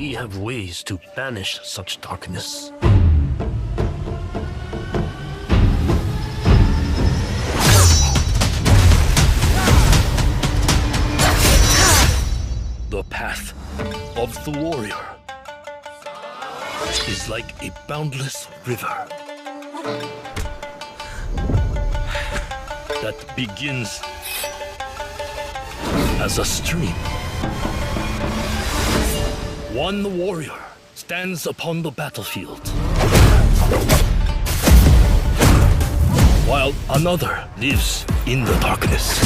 We have ways to banish such darkness. The path of the warrior is like a boundless river that begins as a stream. One warrior stands upon the battlefield, while another lives in the darkness.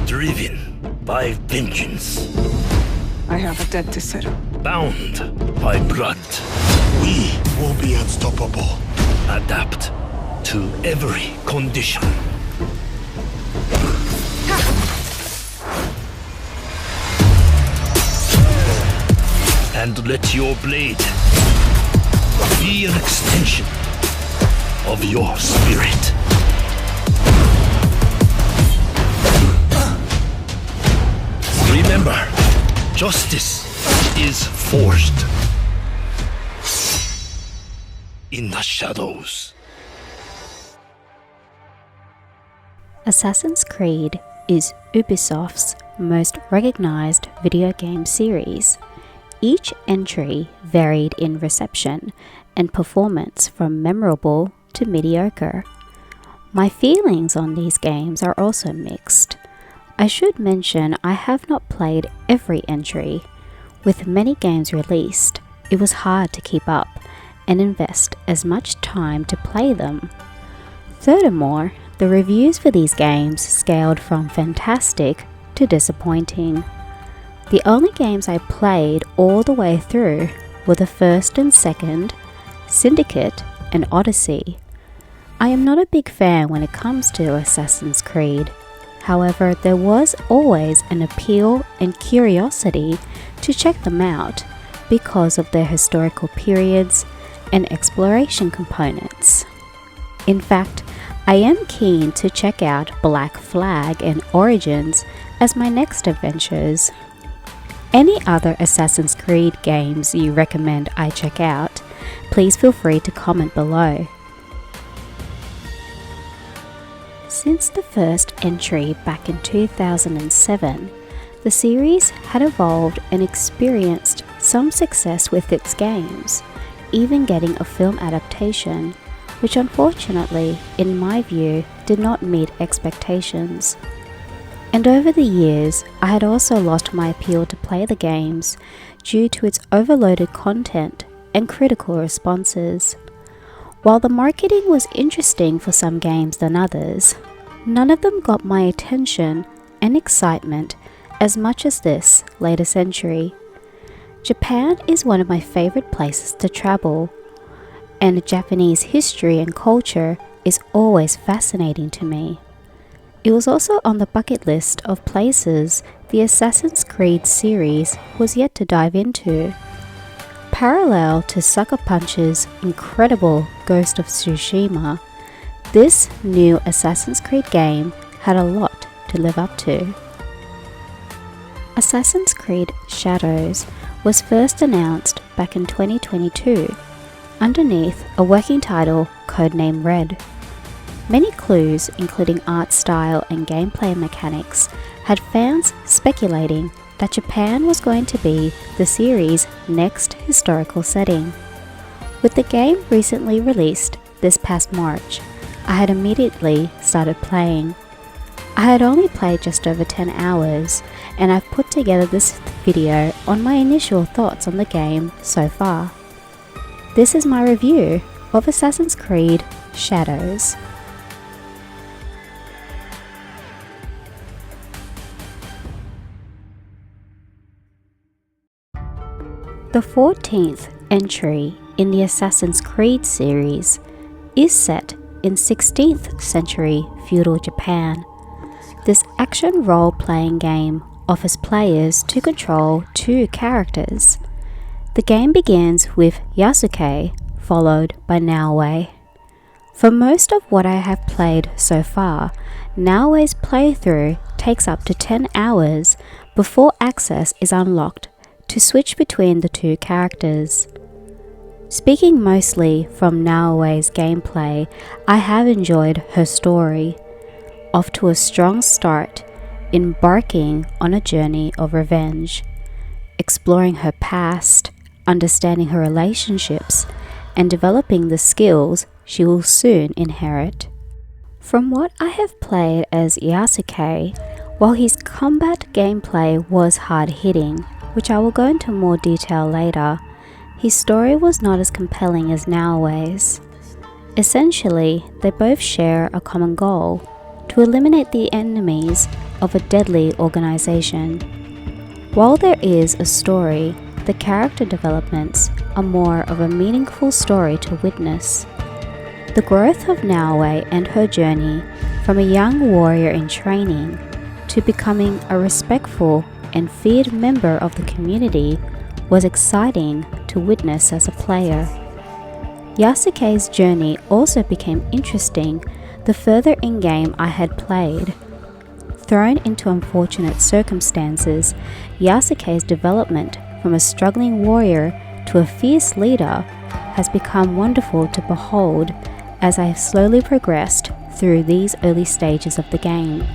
Driven by vengeance. I have a debt to settle. Bound by blood. We will be unstoppable. Adapt to every condition. And let your blade be an extension of your spirit. Remember, justice is forged in the shadows. Assassin's Creed is Ubisoft's most recognized video game series. Each entry varied in reception and performance from memorable to mediocre. My feelings on these games are also mixed. I should mention I have not played every entry. With many games released, it was hard to keep up and invest as much time to play them. Furthermore, the reviews for these games scaled from fantastic to disappointing. The only games I played all the way through were the first and second, Syndicate and Odyssey. I am not a big fan when it comes to Assassin's Creed. However, there was always an appeal and curiosity to check them out because of their historical periods and exploration components. In fact, I am keen to check out Black Flag and Origins as my next adventures. Any other Assassin's Creed games you recommend I check out, please feel free to comment below. Since the first entry back in 2007, the series had evolved and experienced some success with its games, even getting a film adaptation, which unfortunately, in my view, did not meet expectations. And over the years, I had also lost my appeal to play the games due to its overloaded content and critical responses. While the marketing was interesting for some games than others, none of them got my attention and excitement as much as this latest entry. Japan is one of my favorite places to travel, and Japanese history and culture is always fascinating to me. It was also on the bucket list of places the Assassin's Creed series was yet to dive into. Parallel to Sucker Punch's incredible Ghost of Tsushima, this new Assassin's Creed game had a lot to live up to. Assassin's Creed Shadows was first announced back in 2022, underneath a working title codenamed Red. Many clues, including art style and gameplay mechanics, had fans speculating that Japan was going to be the series' next historical setting. With the game recently released this past March, I had immediately started playing. I had only played just over 10 hours, and I've put together this video on my initial thoughts on the game so far. This is my review of Assassin's Creed Shadows. The 14th entry in the Assassin's Creed series is set in 16th century feudal Japan. This action role-playing game offers players to control two characters. The game begins with Yasuke, followed by Naoe. For most of what I have played so far, Naoe's playthrough takes up to 10 hours before access is unlocked to switch between the two characters. Speaking mostly from Naoe's gameplay, I have enjoyed her story. Off to a strong start, embarking on a journey of revenge, exploring her past, understanding her relationships, and developing the skills she will soon inherit. From what I have played as Yasuke, while his combat gameplay was hard-hitting, which I will go into more detail later, his story was not as compelling as Naoe's. Essentially, they both share a common goal: to eliminate the enemies of a deadly organization. While there is a story, the character developments are more of a meaningful story to witness. The growth of Naoe and her journey from a young warrior in training to becoming a respectful and feared member of the community was exciting to witness as a player. Yasuke's journey also became interesting the further in-game I had played. Thrown into unfortunate circumstances, Yasuke's development from a struggling warrior to a fierce leader has become wonderful to behold as I have slowly progressed through these early stages of the game.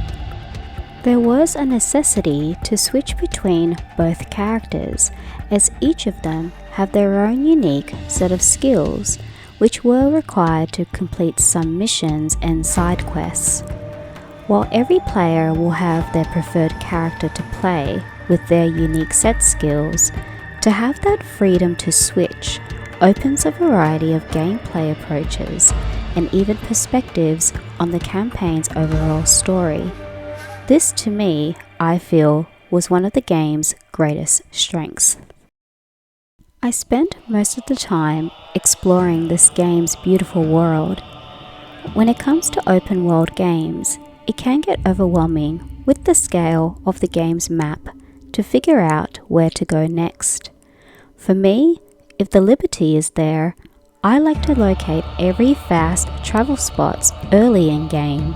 There was a necessity to switch between both characters, as each of them have their own unique set of skills, which were required to complete some missions and side quests. While every player will have their preferred character to play with their unique set skills, to have that freedom to switch opens a variety of gameplay approaches and even perspectives on the campaign's overall story. This, to me, I feel, was one of the game's greatest strengths. I spent most of the time exploring this game's beautiful world. When it comes to open world games, it can get overwhelming with the scale of the game's map to figure out where to go next. For me, if the liberty is there, I like to locate every fast travel spots early in game.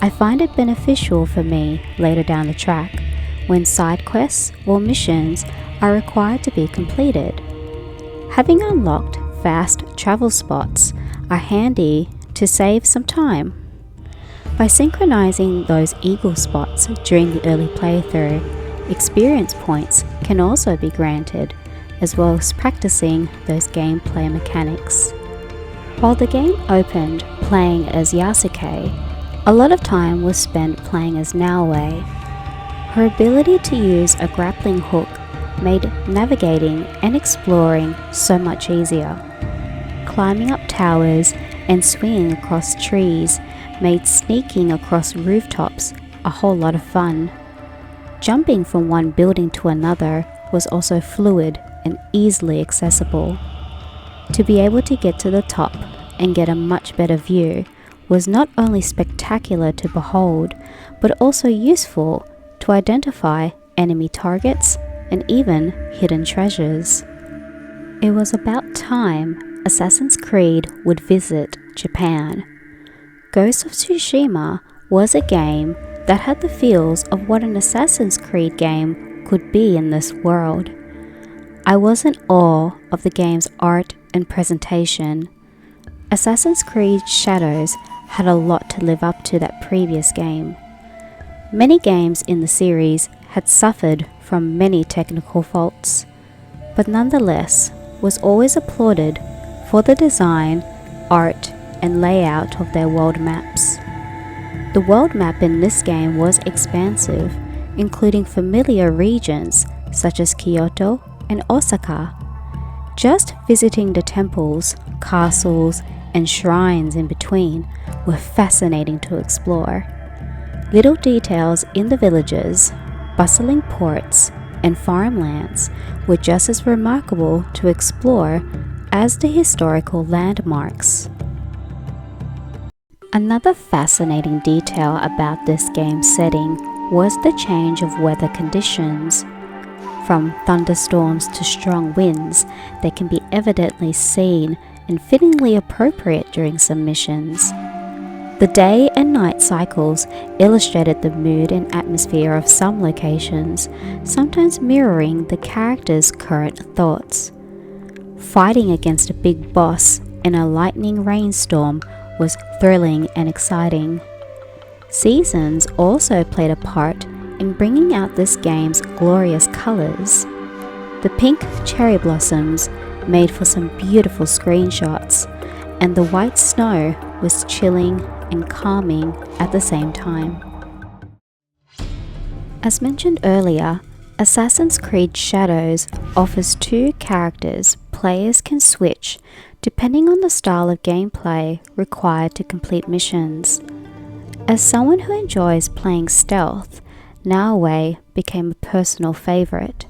I find it beneficial for me later down the track when side quests or missions are required to be completed. Having unlocked fast travel spots are handy to save some time. By synchronizing those eagle spots during the early playthrough, experience points can also be granted, as well as practicing those gameplay mechanics. While the game opened playing as Yasuke, a lot of time was spent playing as Naoe. Her ability to use a grappling hook made navigating and exploring so much easier. Climbing up towers and swinging across trees made sneaking across rooftops a whole lot of fun. Jumping from one building to another was also fluid and easily accessible. To be able to get to the top and get a much better view was not only spectacular to behold, but also useful to identify enemy targets and even hidden treasures. It was about time Assassin's Creed would visit Japan. Ghost of Tsushima was a game that had the feels of what an Assassin's Creed game could be in this world. I was in awe of the game's art and presentation. Assassin's Creed Shadows had a lot to live up to that previous game. Many games in the series had suffered from many technical faults, but nonetheless was always applauded for the design, art, and layout of their world maps. The world map in this game was expansive, including familiar regions such as Kyoto and Osaka. Just visiting the temples, castles, and shrines in between were fascinating to explore. Little details in the villages, bustling ports, and farmlands were just as remarkable to explore as the historical landmarks. Another fascinating detail about this game's setting was the change of weather conditions. From thunderstorms to strong winds, they can be evidently seen and fittingly appropriate during some missions. The day and night cycles illustrated the mood and atmosphere of some locations, sometimes mirroring the characters' current thoughts. Fighting against a big boss in a lightning rainstorm was thrilling and exciting. Seasons also played a part in bringing out this game's glorious colors. The pink cherry blossoms made for some beautiful screenshots, and the white snow was chilling and calming at the same time. As mentioned earlier, Assassin's Creed Shadows offers two characters players can switch depending on the style of gameplay required to complete missions. As someone who enjoys playing stealth, Naoe became a personal favorite.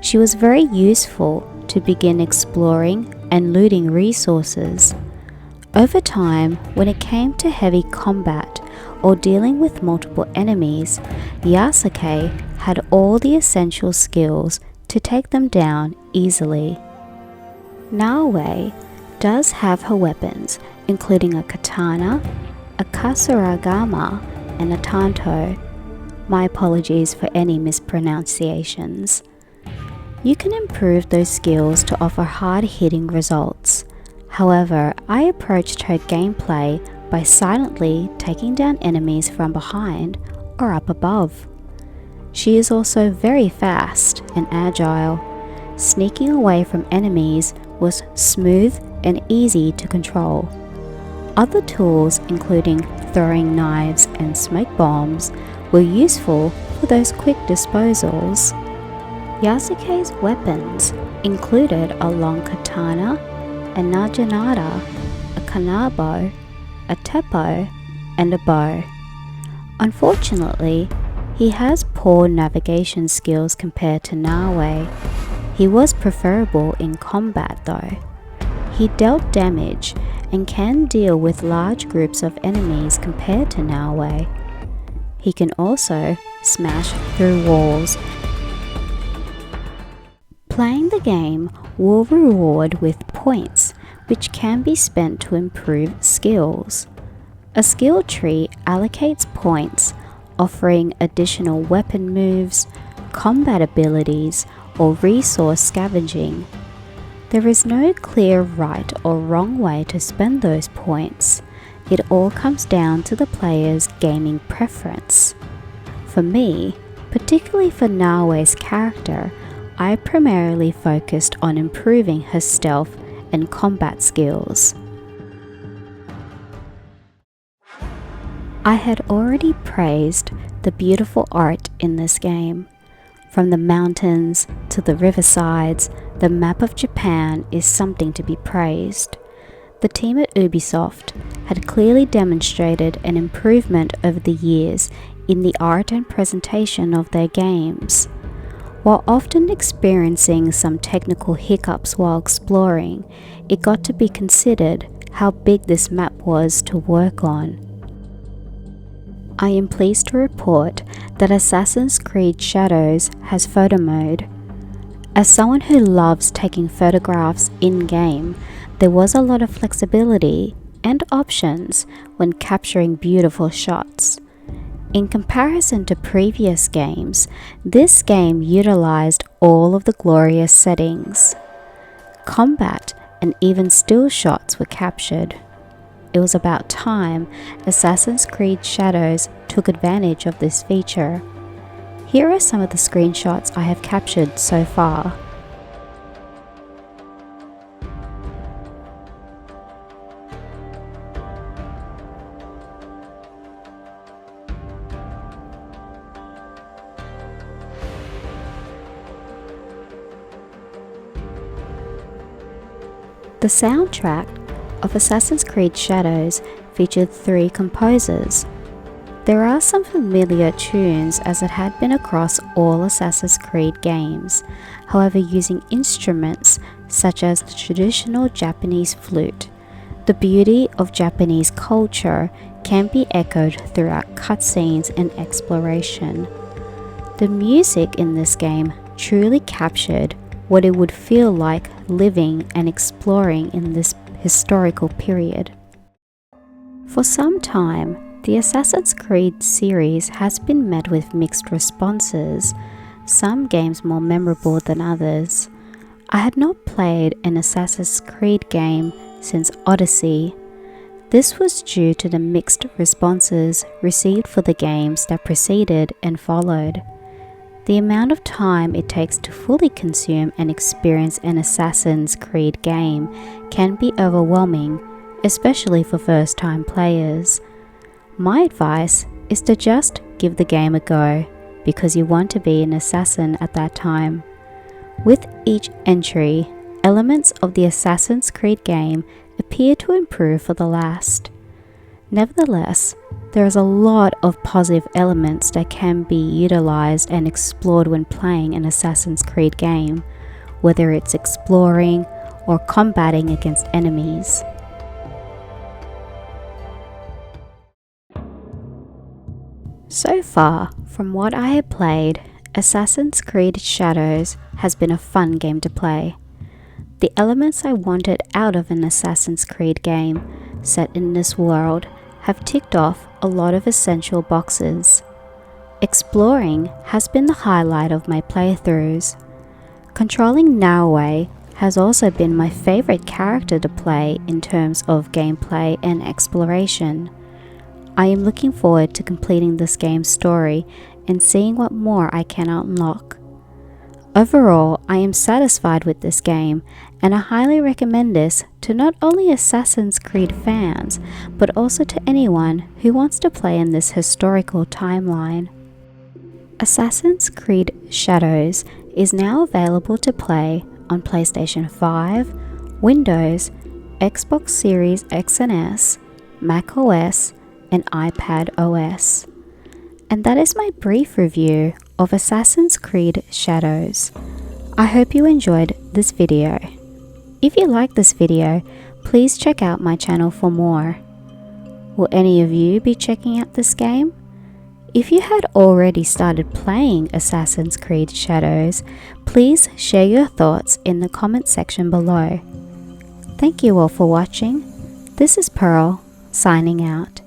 She was very useful to begin exploring and looting resources. Over time, when it came to heavy combat or dealing with multiple enemies, Yasuke had all the essential skills to take them down easily. Naoe does have her weapons, including a katana, a kasuragama, and a tanto. My apologies for any mispronunciations. You can improve those skills to offer hard-hitting results. However, I approached her gameplay by silently taking down enemies from behind or up above. She is also very fast and agile. Sneaking away from enemies was smooth and easy to control. Other tools, including throwing knives and smoke bombs, were useful for those quick disposals. Yasuke's weapons included a long katana, a naginata, a kanabo, a teppo, and a bow. Unfortunately, he has poor navigation skills compared to Naoe. He was preferable in combat though. He dealt damage and can deal with large groups of enemies compared to Naoe. He can also smash through walls. Playing the game will reward with points, which can be spent to improve skills. A skill tree allocates points, offering additional weapon moves, combat abilities, or resource scavenging. There is no clear right or wrong way to spend those points. It all comes down to the player's gaming preference. For me, particularly for Naoe's character, I primarily focused on improving her stealth and combat skills. I had already praised the beautiful art in this game. From the mountains to the riversides, the map of Japan is something to be praised. The team at Ubisoft had clearly demonstrated an improvement over the years in the art and presentation of their games. While often experiencing some technical hiccups while exploring, it got to be considered how big this map was to work on. I am pleased to report that Assassin's Creed Shadows has photo mode. As someone who loves taking photographs in-game, there was a lot of flexibility and options when capturing beautiful shots. In comparison to previous games, this game utilized all of the glorious settings. Combat and even still shots were captured. It was about time Assassin's Creed Shadows took advantage of this feature. Here are some of the screenshots I have captured so far. The soundtrack of Assassin's Creed Shadows featured 3 composers. There are some familiar tunes as it had been across all Assassin's Creed games, however using instruments such as the traditional Japanese flute. The beauty of Japanese culture can be echoed throughout cutscenes and exploration. The music in this game truly captured what it would feel like living and exploring in this historical period. For some time, the Assassin's Creed series has been met with mixed responses, some games more memorable than others. I had not played an Assassin's Creed game since Odyssey. This was due to the mixed responses received for the games that preceded and followed. The amount of time it takes to fully consume and experience an Assassin's Creed game can be overwhelming, especially for first-time players. My advice is to just give the game a go, because you want to be an assassin at that time. With each entry, elements of the Assassin's Creed game appear to improve for the last. Nevertheless, there is a lot of positive elements that can be utilized and explored when playing an Assassin's Creed game, whether it's exploring or combating against enemies. So far, from what I have played, Assassin's Creed Shadows has been a fun game to play. The elements I wanted out of an Assassin's Creed game set in this world have ticked off a lot of essential boxes. Exploring has been the highlight of my playthroughs. Controlling Naoe has also been my favorite character to play in terms of gameplay and exploration. I am looking forward to completing this game's story and seeing what more I can unlock. Overall, I am satisfied with this game, and I highly recommend this to not only Assassin's Creed fans, but also to anyone who wants to play in this historical timeline. Assassin's Creed Shadows is now available to play on PlayStation 5, Windows, Xbox Series X and S, Mac OS, and iPad OS. And that is my brief review of Assassin's Creed Shadows. I hope you enjoyed this video. If you like this video, please check out my channel for more. Will any of you be checking out this game? If you had already started playing Assassin's Creed Shadows, please share your thoughts in the comment section below. Thank you all for watching. This is Pearl, signing out.